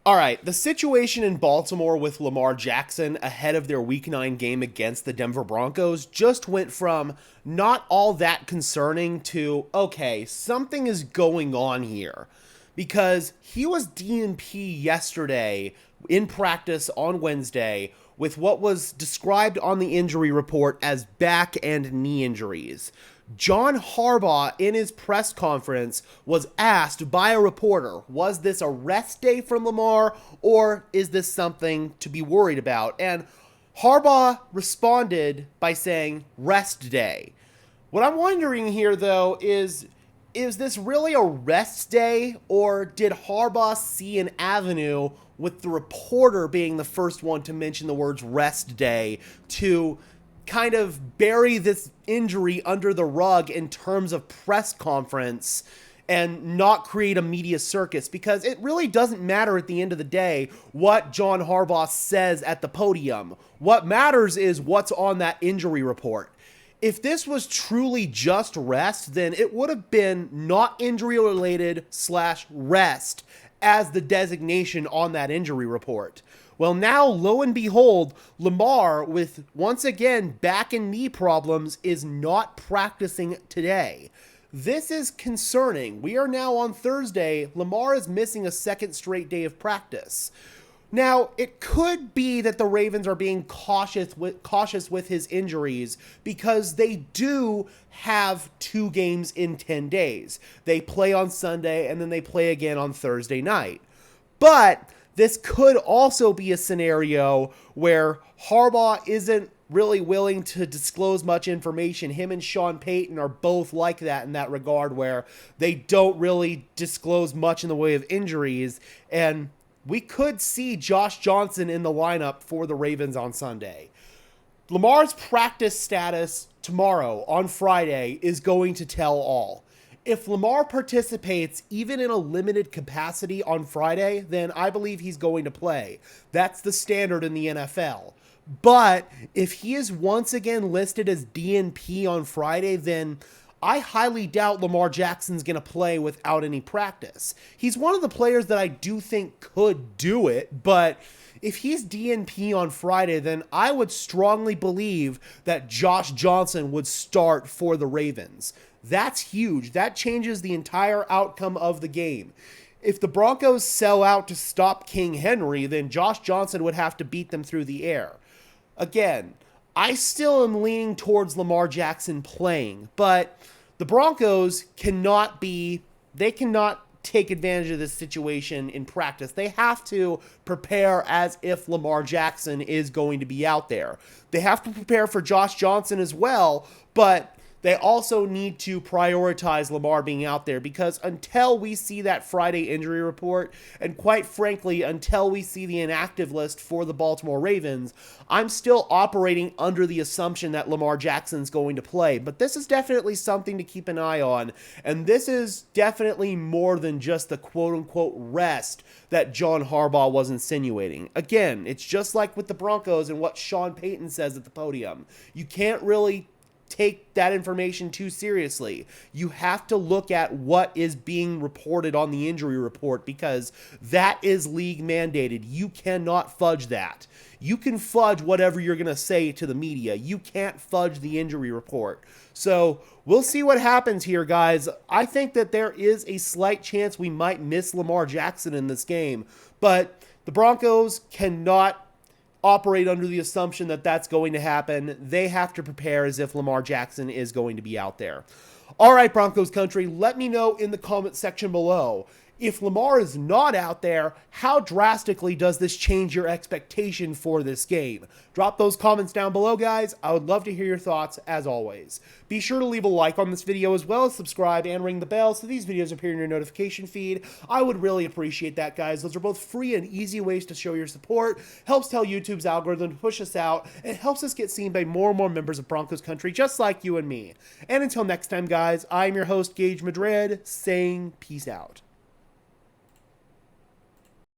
All right, the situation in Baltimore with Lamar Jackson ahead of their Week 9 game against the Denver Broncos just went from not all that concerning to, okay, something is going on here. Because he was DNP yesterday in practice on Wednesday with what was described on the injury report as back and knee injuries. John Harbaugh, in his press conference, was asked by a reporter, was this a rest day from Lamar, or is this something to be worried about? And Harbaugh responded by saying, rest day. What I'm wondering here, though, is this really a rest day, or did Harbaugh see an avenue with the reporter being the first one to mention the words rest day to kind of bury this injury under the rug in terms of press conference and not create a media circus? Because it really doesn't matter at the end of the day what John Harbaugh says at the podium. What matters is what's on that injury report. If this was truly just rest, then it would have been not injury related / rest as the designation on that injury report. Well, now, lo and behold, Lamar, with once again back and knee problems, is not practicing today. This is concerning. We are now on Thursday. Lamar is missing a second straight day of practice. Now, it could be that the Ravens are being cautious with his injuries because they do have 2 games in 10 days. They play on Sunday and then they play again on Thursday night. But this could also be a scenario where Harbaugh isn't really willing to disclose much information. Him and Sean Payton are both like that in that regard, where they don't really disclose much in the way of injuries. And we could see Josh Johnson in the lineup for the Ravens on Sunday. Lamar's practice status tomorrow, on Friday, is going to tell all. If Lamar participates even in a limited capacity on Friday, then I believe he's going to play. That's the standard in the NFL. But if he is once again listed as DNP on Friday, then I highly doubt Lamar Jackson's going to play without any practice. He's one of the players that I do think could do it, but if he's DNP on Friday, then I would strongly believe that Josh Johnson would start for the Ravens. That's huge. That changes the entire outcome of the game. If the Broncos sell out to stop King Henry, then Josh Johnson would have to beat them through the air. Again, I still am leaning towards Lamar Jackson playing, but the Broncos cannot take advantage of this situation in practice. They have to prepare as if Lamar Jackson is going to be out there. They have to prepare for Josh Johnson as well, but they also need to prioritize Lamar being out there, because until we see that Friday injury report, and quite frankly, until we see the inactive list for the Baltimore Ravens, I'm still operating under the assumption that Lamar Jackson's going to play. But this is definitely something to keep an eye on, and this is definitely more than just the quote-unquote rest that John Harbaugh was insinuating. Again, it's just like with the Broncos and what Sean Payton says at the podium. You can't really take that information too seriously. You have to look at what is being reported on the injury report, because that is league mandated. You cannot fudge that. You can fudge whatever you're going to say to the media. You can't fudge the injury report. So we'll see what happens here, guys. I think that there is a slight chance we might miss Lamar Jackson in this game, but the Broncos cannot operate under the assumption that that's going to happen. They have to prepare as if Lamar Jackson is going to be out there. All right, Broncos country, let me know in the comment section below. If Lamar is not out there, how drastically does this change your expectation for this game? Drop those comments down below, guys. I would love to hear your thoughts, as always. Be sure to leave a like on this video, as well as subscribe and ring the bell so these videos appear in your notification feed. I would really appreciate that, guys. Those are both free and easy ways to show your support. Helps tell YouTube's algorithm to push us out, and helps us get seen by more and more members of Broncos country, just like you and me. And until next time, guys, I'm your host, Gage Madrid, saying peace out.